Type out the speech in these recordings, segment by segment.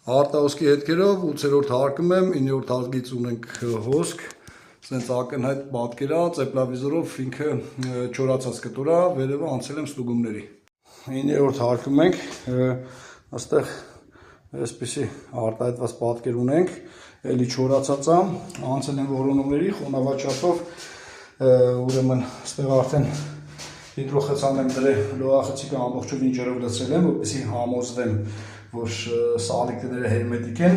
Արտահոսքի հետքերով 8-րդ հարկում եմ, 9-րդ հարկից ունենք հոսք, սենց ակնհայտ պատկեր է, ծեպլավիզորով ինքը չորացած կտոր է, վերևը անցել եմ ստուգումների։ 9-րդ հարկում ենք, այստեղ այսպիսի արտահայտված պատկեր ունենք, էլի չորացած է, անցել եմ որոնումների, խոնավաճառով, ուրեմն այստեղ արդեն հիդրոխցան եմ դրել, լողախցիկը ամբողջովին ջրով լցրել եմ, որպեսզի համոզվեմ, որ սալիկները հերմետիկ են,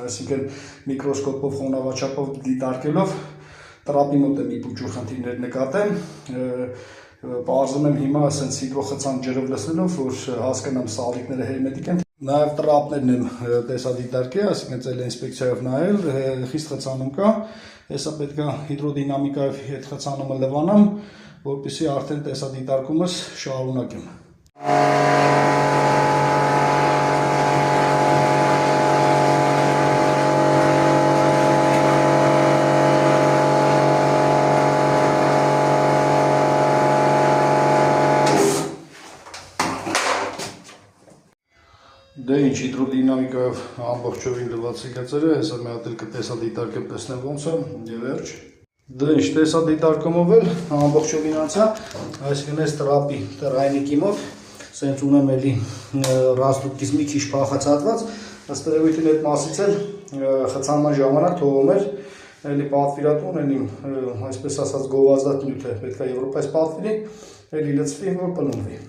այսինքն միկրոսկոպով խոնավաճառով դիտարկելով տրապի մոտ եմ իպուճուր խնդիրներ նկատեմ, պարզում եմ հիմա ասենց հիդրոխցան ջրով լցնելով, որ հասկանամ սալիկները հերմետիկ են, նաև տրապներն եմ տեսադիտարկել, այսինքն ծել ինսպեկցիայով նայել, խիստ խցանում կա, հեսա պետք է հիդրոդինամիկայով հետ խցանումը լվանամ, որպեսզի արդեն տեսադիտարկումս շարունակեմ։ Դե ինչ հիդրոդինամիկայով ամբողջովին լված եկածերը, հեսա մի հատ էլ կտեսադիտարկեմ, տեսնեմ ոնց է, եւ վերջ։ Դե ինչ տեսադիտարկումով էլ ամբողջովին անցա, այսինքն այս տրապի տրայնիկի մոտ, սենց ունեմ էլի ռասդուկտից մի քիչ փախացած, ըստ երևույթին այդ մասից էլ խցանման ժամանակ թողում էր, էլի պատվիրատուն են իմ, այսպես ասած գովազդատ նյութ է, պետք է Եվրոպայից պատվիրի, էլի լցվի, որ պլնվի։